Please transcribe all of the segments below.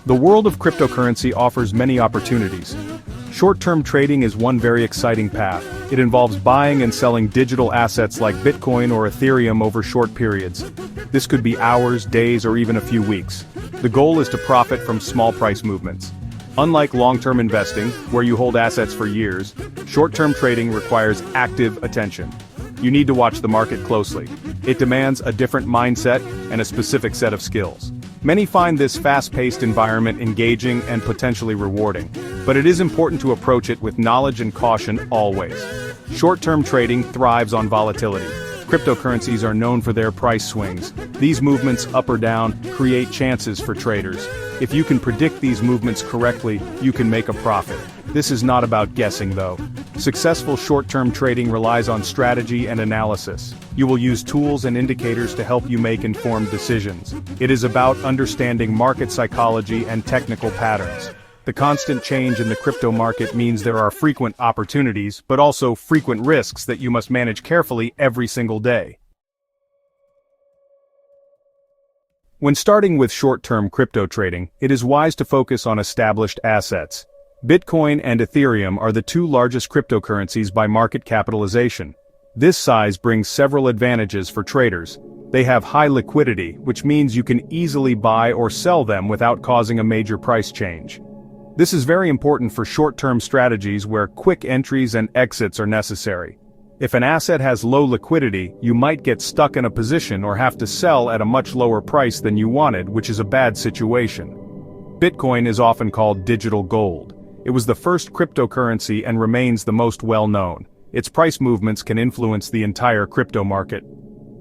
The world of cryptocurrency offers many opportunities. Short-term trading is one very exciting path. It involves buying and selling digital assets like Bitcoin or Ethereum over short periods. This could be hours, days, or even a few weeks. The goal is to profit from small price movements. Unlike long-term investing, where you hold assets for years, short-term trading requires active attention. You need to watch the market closely. It demands a different mindset and a specific set of skills. Many find this fast-paced environment engaging and potentially rewarding, but it is important to approach it with knowledge and caution always. Short-term trading thrives on volatility. Cryptocurrencies are known for their price swings. These movements up or down create chances for traders. If you can predict these movements correctly, you can make a profit. This is not about guessing though. Successful short-term trading relies on strategy and analysis. You will use tools and indicators to help you make informed decisions. It is about understanding market psychology and technical patterns. The constant change in the crypto market means there are frequent opportunities, but also frequent risks that you must manage carefully every single day. When starting with short-term crypto trading, it is wise to focus on established assets. Bitcoin and Ethereum are the two largest cryptocurrencies by market capitalization. This size brings several advantages for traders. They have high liquidity, which means you can easily buy or sell them without causing a major price change. This is very important for short-term strategies where quick entries and exits are necessary. If an asset has low liquidity, you might get stuck in a position or have to sell at a much lower price than you wanted, which is a bad situation. Bitcoin is often called digital gold. It was the first cryptocurrency and remains the most well-known. Its price movements can influence the entire crypto market.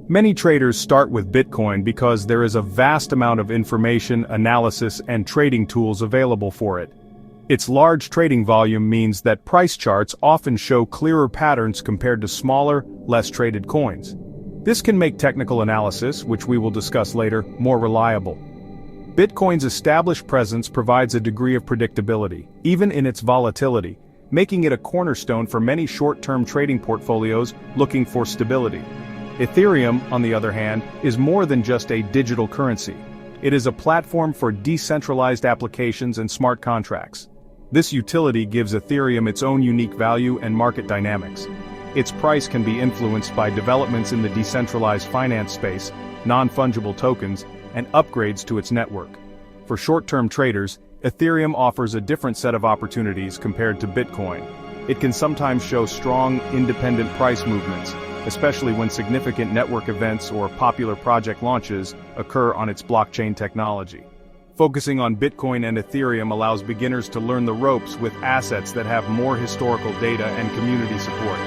Many traders start with Bitcoin because there is a vast amount of information, analysis, and trading tools available for it. Its large trading volume means that price charts often show clearer patterns compared to smaller, less traded coins. This can make technical analysis, which we will discuss later, more reliable. Bitcoin's established presence provides a degree of predictability, even in its volatility, making it a cornerstone for many short-term trading portfolios looking for stability. Ethereum, on the other hand, is more than just a digital currency. It is a platform for decentralized applications and smart contracts. This utility gives Ethereum its own unique value and market dynamics. Its price can be influenced by developments in the decentralized finance space, non-fungible tokens, and upgrades to its network. For short-term traders, Ethereum offers a different set of opportunities compared to Bitcoin. It can sometimes show strong, independent price movements, especially when significant network events or popular project launches occur on its blockchain technology. Focusing on Bitcoin and Ethereum allows beginners to learn the ropes with assets that have more historical data and community support.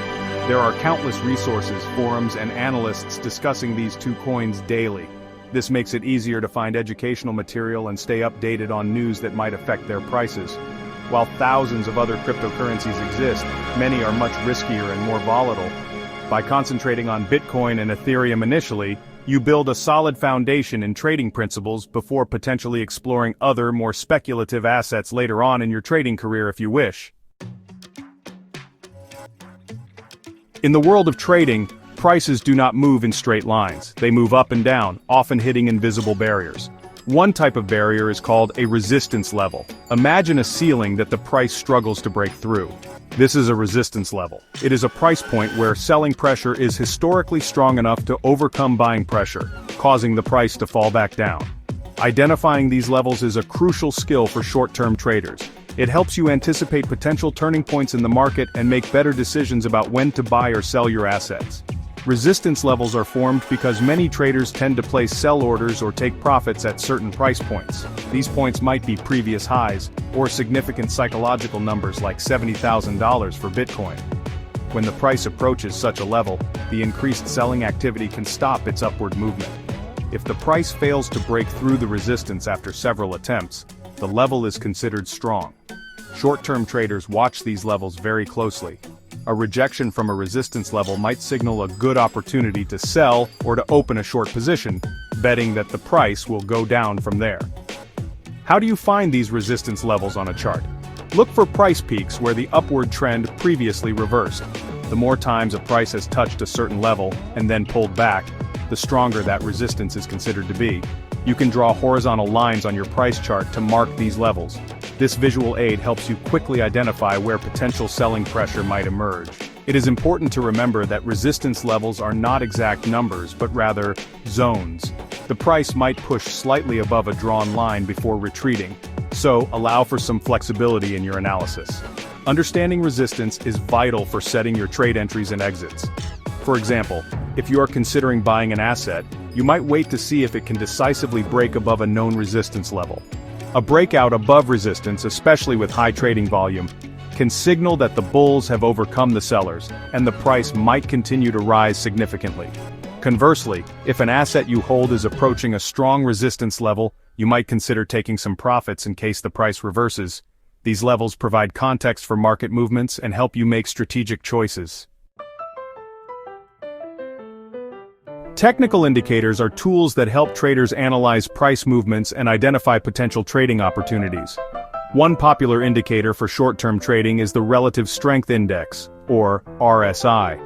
There are countless resources, forums, and analysts discussing these two coins daily. This makes it easier to find educational material and stay updated on news that might affect their prices. While thousands of other cryptocurrencies exist, many are much riskier and more volatile. By concentrating on Bitcoin and Ethereum initially, you build a solid foundation in trading principles before potentially exploring other, more speculative assets later on in your trading career if you wish. In the world of trading, prices do not move in straight lines. They move up and down, often hitting invisible barriers. One type of barrier is called a resistance level. Imagine a ceiling that the price struggles to break through. This is a resistance level. It is a price point where selling pressure is historically strong enough to overcome buying pressure, causing the price to fall back down. Identifying these levels is a crucial skill for short-term traders. It helps you anticipate potential turning points in the market and make better decisions about when to buy or sell your assets. Resistance levels are formed because many traders tend to place sell orders or take profits at certain price points. These points might be previous highs, or significant psychological numbers like $70,000 for Bitcoin. When the price approaches such a level, the increased selling activity can stop its upward movement. If the price fails to break through the resistance after several attempts, the level is considered strong. Short-term traders watch these levels very closely. A rejection from a resistance level might signal a good opportunity to sell or to open a short position, betting that the price will go down from there. How do you find these resistance levels on a chart? Look for price peaks where the upward trend previously reversed. The more times a price has touched a certain level and then pulled back, the stronger that resistance is considered to be. You can draw horizontal lines on your price chart to mark these levels. This visual aid helps you quickly identify where potential selling pressure might emerge. It is important to remember that resistance levels are not exact numbers but rather zones. The price might push slightly above a drawn line before retreating, so allow for some flexibility in your analysis. Understanding resistance is vital for setting your trade entries and exits. For example, if you are considering buying an asset, you might wait to see if it can decisively break above a known resistance level. A breakout above resistance, especially with high trading volume, can signal that the bulls have overcome the sellers, and the price might continue to rise significantly. Conversely, if an asset you hold is approaching a strong resistance level, you might consider taking some profits in case the price reverses. These levels provide context for market movements and help you make strategic choices. Technical indicators are tools that help traders analyze price movements and identify potential trading opportunities. One popular indicator for short-term trading is the Relative Strength Index, or RSI.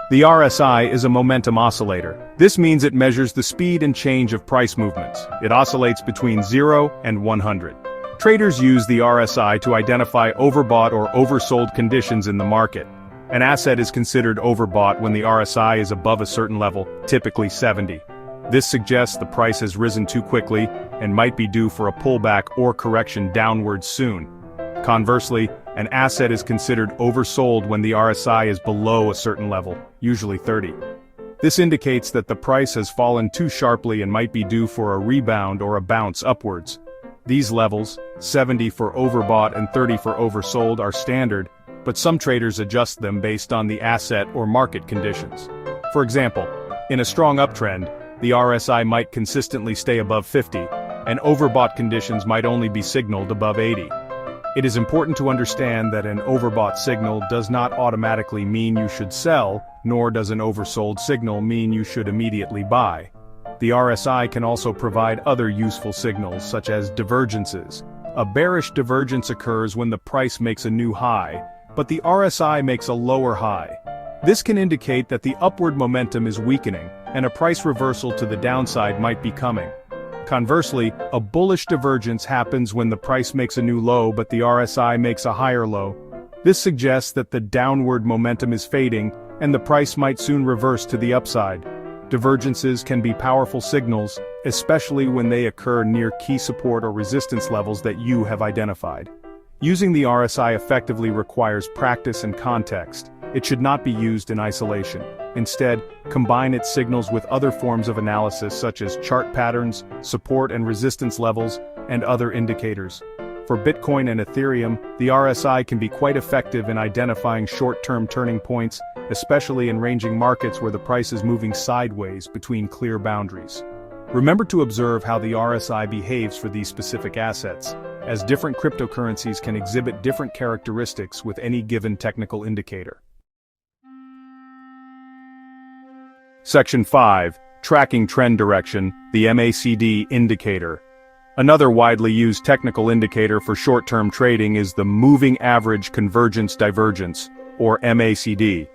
The RSI is a momentum oscillator. This means it measures the speed and change of price movements. It oscillates between 0 and 100. Traders use the RSI to identify overbought or oversold conditions in the market. An asset is considered overbought when the RSI is above a certain level, typically 70. This suggests the price has risen too quickly and might be due for a pullback or correction downwards soon. Conversely, an asset is considered oversold when the RSI is below a certain level, usually 30. This indicates that the price has fallen too sharply and might be due for a rebound or a bounce upwards. These levels, 70 for overbought and 30 for oversold, are standard, but some traders adjust them based on the asset or market conditions. For example, in a strong uptrend, the RSI might consistently stay above 50, and overbought conditions might only be signaled above 80. It is important to understand that an overbought signal does not automatically mean you should sell, nor does an oversold signal mean you should immediately buy. The RSI can also provide other useful signals such as divergences. A bearish divergence occurs when the price makes a new high, but the RSI makes a lower high. This can indicate that the upward momentum is weakening, and a price reversal to the downside might be coming. Conversely, a bullish divergence happens when the price makes a new low but the RSI makes a higher low. This suggests that the downward momentum is fading, and the price might soon reverse to the upside. Divergences can be powerful signals, especially when they occur near key support or resistance levels that you have identified. Using the RSI effectively requires practice and context. It should not be used in isolation. Instead, combine its signals with other forms of analysis such as chart patterns, support and resistance levels, and other indicators. For Bitcoin and Ethereum, the RSI can be quite effective in identifying short-term turning points, especially in ranging markets where the price is moving sideways between clear boundaries. Remember to observe how the RSI behaves for these specific assets, as different cryptocurrencies can exhibit different characteristics with any given technical indicator. Section 5. Tracking Trend Direction, the MACD indicator. Another widely used technical indicator for short-term trading is the Moving Average Convergence Divergence, or MACD.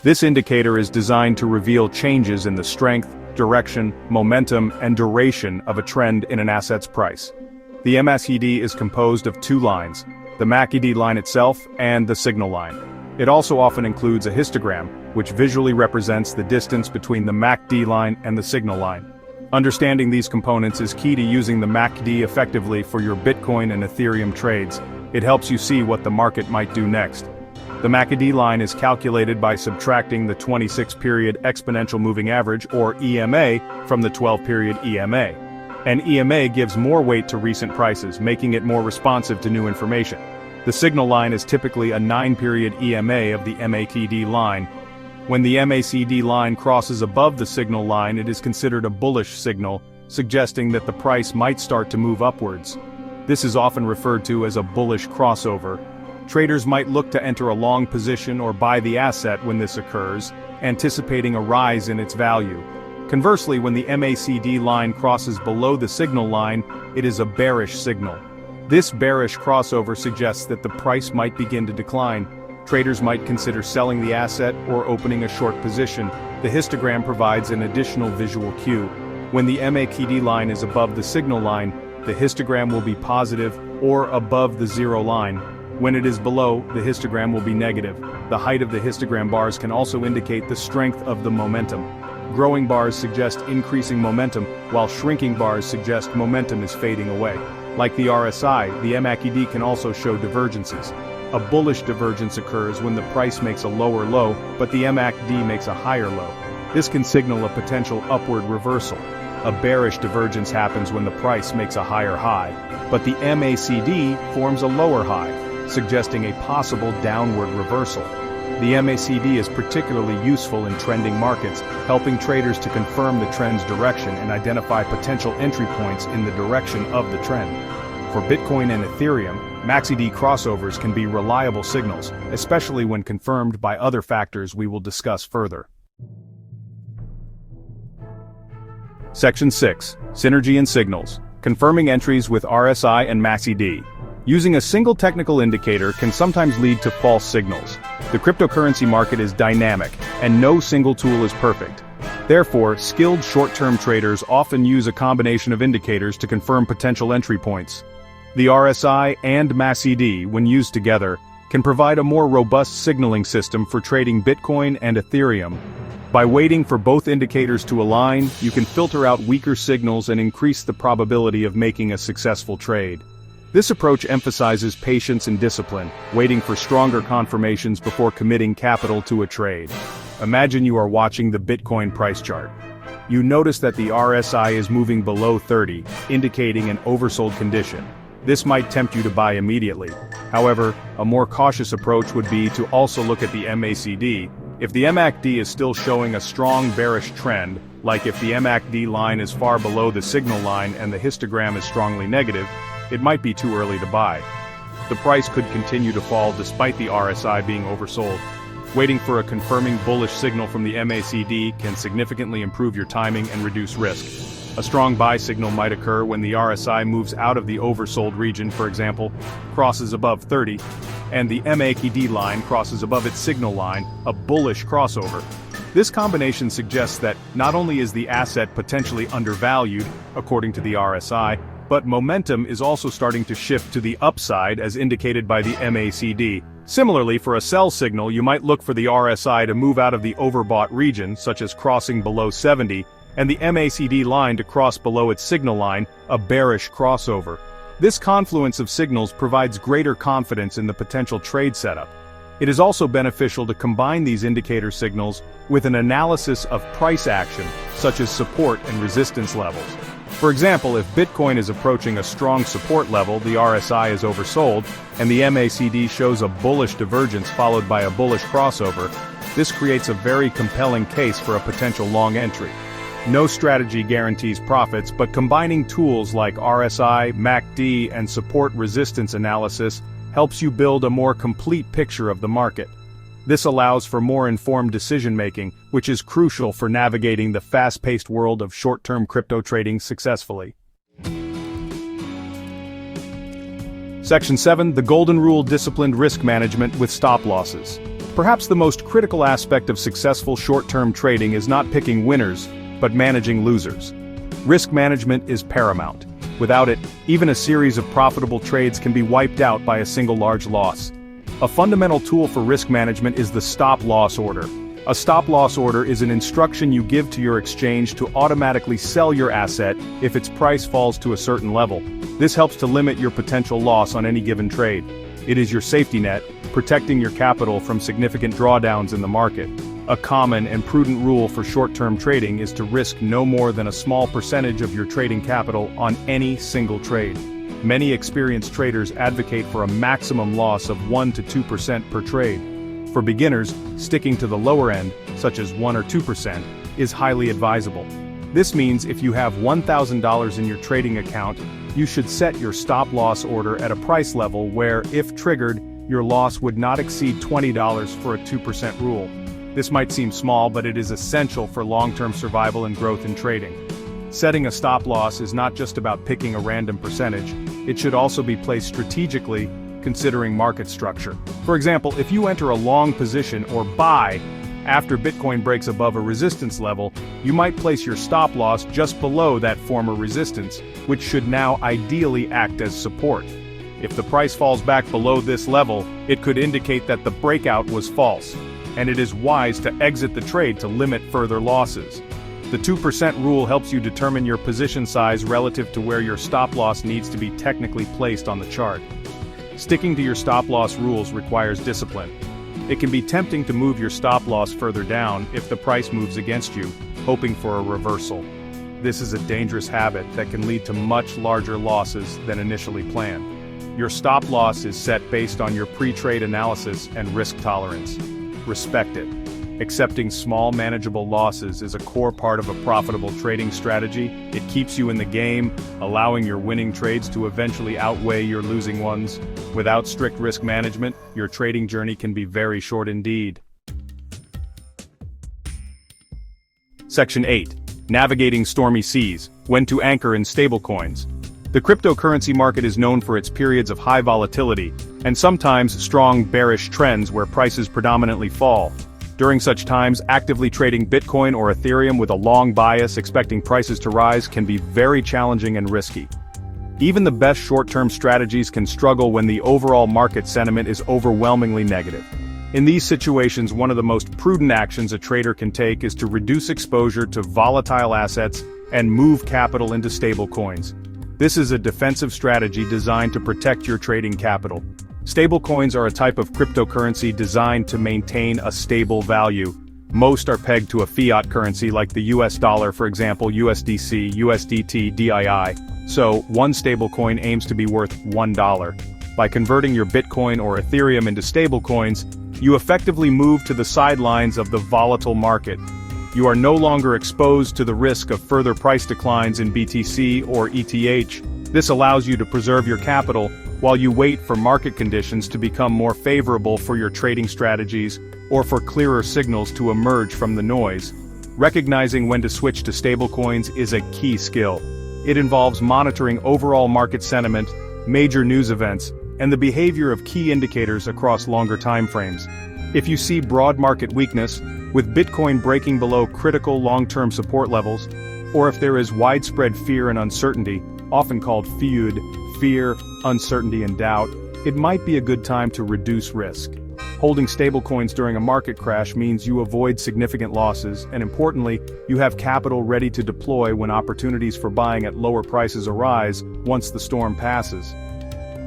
This indicator is designed to reveal changes in the strength, direction, momentum, and duration of a trend in an asset's price. The MACD is composed of two lines, the MACD line itself and the signal line. It also often includes a histogram, which visually represents the distance between the MACD line and the signal line. Understanding these components is key to using the MACD effectively for your Bitcoin and Ethereum trades. It helps you see what the market might do next. The MACD line is calculated by subtracting the 26-period exponential moving average, or EMA, from the 12-period EMA. And EMA gives more weight to recent prices, making it more responsive to new information. The signal line is typically a 9-period EMA of the MACD line. When the MACD line crosses above the signal line, it is considered a bullish signal, suggesting that the price might start to move upwards. This is often referred to as a bullish crossover. Traders might look to enter a long position or buy the asset when this occurs, anticipating a rise in its value. Conversely, when the MACD line crosses below the signal line, it is a bearish signal. This bearish crossover suggests that the price might begin to decline. Traders might consider selling the asset or opening a short position. The histogram provides an additional visual cue. When the MACD line is above the signal line, the histogram will be positive or above the zero line. When it is below, the histogram will be negative. The height of the histogram bars can also indicate the strength of the momentum. Growing bars suggest increasing momentum, while shrinking bars suggest momentum is fading away. Like the RSI, the MACD can also show divergences. A bullish divergence occurs when the price makes a lower low, but the MACD makes a higher low. This can signal a potential upward reversal. A bearish divergence happens when the price makes a higher high, but the MACD forms a lower high, suggesting a possible downward reversal. The MACD is particularly useful in trending markets, helping traders to confirm the trend's direction and identify potential entry points in the direction of the trend. For Bitcoin and Ethereum, MACD crossovers can be reliable signals, especially when confirmed by other factors we will discuss further. Section 6. Synergy and Signals. Confirming entries with RSI and MACD. Using a single technical indicator can sometimes lead to false signals. The cryptocurrency market is dynamic, and no single tool is perfect. Therefore, skilled short-term traders often use a combination of indicators to confirm potential entry points. The RSI and MACD, when used together, can provide a more robust signaling system for trading Bitcoin and Ethereum. By waiting for both indicators to align, you can filter out weaker signals and increase the probability of making a successful trade. This approach emphasizes patience and discipline, waiting for stronger confirmations before committing capital to a trade. Imagine you are watching the Bitcoin price chart. You notice that the RSI is moving below 30, indicating an oversold condition. This might tempt you to buy immediately. However, a more cautious approach would be to also look at the MACD. If the MACD is still showing a strong bearish trend, like if the MACD line is far below the signal line and the histogram is strongly negative, it might be too early to buy. The price could continue to fall despite the RSI being oversold. Waiting for a confirming bullish signal from the MACD can significantly improve your timing and reduce risk. A strong buy signal might occur when the RSI moves out of the oversold region, for example, crosses above 30, and the MACD line crosses above its signal line, a bullish crossover. This combination suggests that not only is the asset potentially undervalued, according to the RSI, but momentum is also starting to shift to the upside as indicated by the MACD. Similarly, for a sell signal, you might look for the RSI to move out of the overbought region, such as crossing below 70, and the MACD line to cross below its signal line, a bearish crossover. This confluence of signals provides greater confidence in the potential trade setup. It is also beneficial to combine these indicator signals with an analysis of price action, such as support and resistance levels. For example, if Bitcoin is approaching a strong support level, the RSI is oversold, and the MACD shows a bullish divergence followed by a bullish crossover, this creates a very compelling case for a potential long entry. No strategy guarantees profits, but combining tools like RSI, MACD, and support resistance analysis helps you build a more complete picture of the market. This allows for more informed decision-making, which is crucial for navigating the fast-paced world of short-term crypto trading successfully. Section 7. The Golden Rule: Disciplined Risk Management with Stop Losses. Perhaps the most critical aspect of successful short-term trading is not picking winners, but managing losers. Risk management is paramount. Without it, even a series of profitable trades can be wiped out by a single large loss. A fundamental tool for risk management is the stop-loss order. A stop-loss order is an instruction you give to your exchange to automatically sell your asset if its price falls to a certain level. This helps to limit your potential loss on any given trade. It is your safety net, protecting your capital from significant drawdowns in the market. A common and prudent rule for short-term trading is to risk no more than a small percentage of your trading capital on any single trade. Many experienced traders advocate for a maximum loss of 1 to 2% per trade. For beginners, sticking to the lower end, such as 1 or 2%, is highly advisable. This means if you have $1,000 in your trading account, you should set your stop-loss order at a price level where, if triggered, your loss would not exceed $20 for a 2% rule. This might seem small, but it is essential for long-term survival and growth in trading. Setting a stop-loss is not just about picking a random percentage, it should also be placed strategically, considering market structure. For example, if you enter a long position or buy After Bitcoin breaks above a resistance level, you might place your stop loss just below that former resistance, which should now ideally act as support. If the price falls back below this level, it could indicate that the breakout was false, and it is wise to exit the trade to limit further losses. The 2% rule helps you determine your position size relative to where your stop loss needs to be technically placed on the chart. Sticking to your stop loss rules requires discipline. It can be tempting to move your stop loss further down if the price moves against you, hoping for a reversal. This is a dangerous habit that can lead to much larger losses than initially planned. Your stop loss is set based on your pre-trade analysis and risk tolerance. Respect it. Accepting small manageable losses is a core part of a profitable trading strategy. It keeps you in the game, allowing your winning trades to eventually outweigh your losing ones. Without strict risk management, your trading journey can be very short indeed. Section 8. Navigating stormy seas. When to anchor in stablecoins. The cryptocurrency market is known for its periods of high volatility, and sometimes strong bearish trends where prices predominantly fall. During such times, actively trading Bitcoin or Ethereum with a long bias expecting prices to rise can be very challenging and risky. Even the best short-term strategies can struggle when the overall market sentiment is overwhelmingly negative. In these situations, one of the most prudent actions a trader can take is to reduce exposure to volatile assets and move capital into stablecoins. This is a defensive strategy designed to protect your trading capital. Stablecoins are a type of cryptocurrency designed to maintain a stable value. Most are pegged to a fiat currency like the US dollar, for example USDC, USDT, DII. So, one stablecoin aims to be worth $1. By converting your Bitcoin or Ethereum into stablecoins, you effectively move to the sidelines of the volatile market. You are no longer exposed to the risk of further price declines in BTC or ETH. This allows you to preserve your capital while you wait for market conditions to become more favorable for your trading strategies or for clearer signals to emerge from the noise. Recognizing when to switch to stablecoins is a key skill. It involves monitoring overall market sentiment, major news events, and the behavior of key indicators across longer time frames. If you see broad market weakness, with Bitcoin breaking below critical long-term support levels, or if there is widespread fear and uncertainty, often called FUD, fear, uncertainty and doubt, it might be a good time to reduce risk. Holding stablecoins during a market crash means you avoid significant losses, and importantly, you have capital ready to deploy when opportunities for buying at lower prices arise once the storm passes.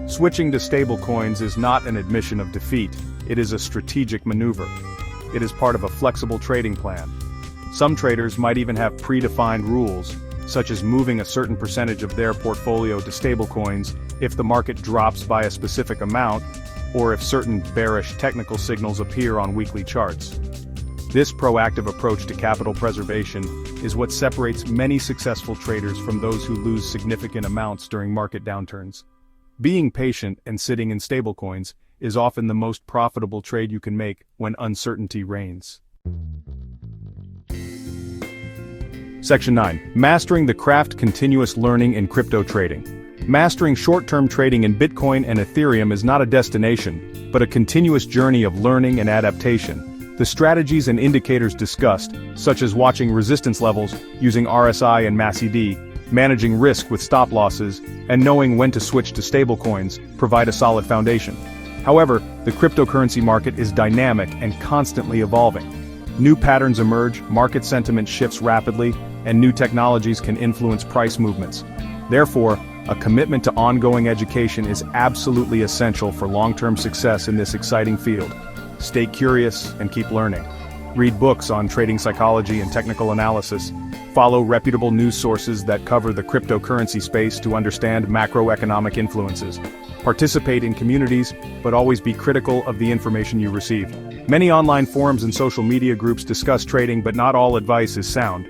Switching to stablecoins is not an admission of defeat, it is a strategic maneuver. It is part of a flexible trading plan. Some traders might even have predefined rules, such as moving a certain percentage of their portfolio to stablecoins if the market drops by a specific amount, or if certain bearish technical signals appear on weekly charts. This proactive approach to capital preservation is what separates many successful traders from those who lose significant amounts during market downturns. Being patient and sitting in stablecoins is often the most profitable trade you can make when uncertainty reigns. Section 9. Mastering the craft continuous learning in crypto trading. Mastering short-term trading in Bitcoin and Ethereum is not a destination, but a continuous journey of learning and adaptation. The strategies and indicators discussed, such as watching resistance levels, using RSI and MACD, managing risk with stop losses, and knowing when to switch to stablecoins, provide a solid foundation. However, the cryptocurrency market is dynamic and constantly evolving. New patterns emerge, market sentiment shifts rapidly, and new technologies can influence price movements. Therefore, a commitment to ongoing education is absolutely essential for long-term success in this exciting field. Stay curious and keep learning. Read books on trading psychology and technical analysis. Follow reputable news sources that cover the cryptocurrency space to understand macroeconomic influences. Participate in communities, but always be critical of the information you receive. Many online forums and social media groups discuss trading, but not all advice is sound.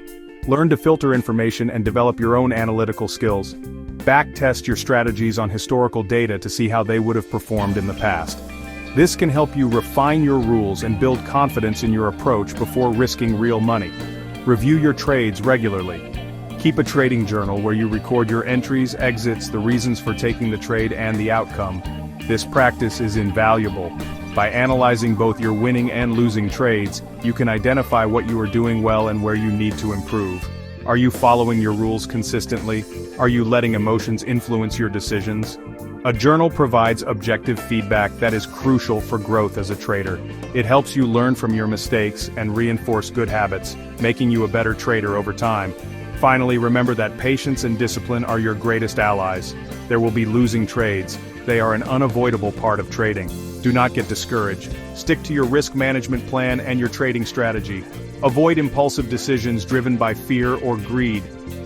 Learn to filter information and develop your own analytical skills. Backtest your strategies on historical data to see how they would have performed in the past. This can help you refine your rules and build confidence in your approach before risking real money. Review your trades regularly. Keep a trading journal where you record your entries, exits, the reasons for taking the trade, and the outcome. This practice is invaluable. By analyzing both your winning and losing trades, you can identify what you are doing well and where you need to improve. Are you following your rules consistently? Are you letting emotions influence your decisions? A journal provides objective feedback that is crucial for growth as a trader. It helps you learn from your mistakes and reinforce good habits, making you a better trader over time. Finally, remember that patience and discipline are your greatest allies. There will be losing trades. They are an unavoidable part of trading. Do not get discouraged. Stick to your risk management plan and your trading strategy. Avoid impulsive decisions driven by fear or greed.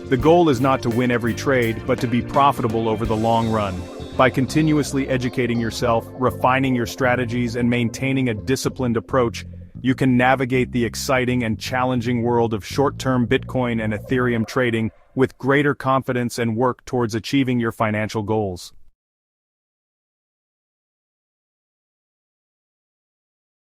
The goal is not to win every trade, but to be profitable over the long run. By continuously educating yourself, refining your strategies, and maintaining a disciplined approach, you can navigate the exciting and challenging world of short-term Bitcoin and Ethereum trading with greater confidence and work towards achieving your financial goals.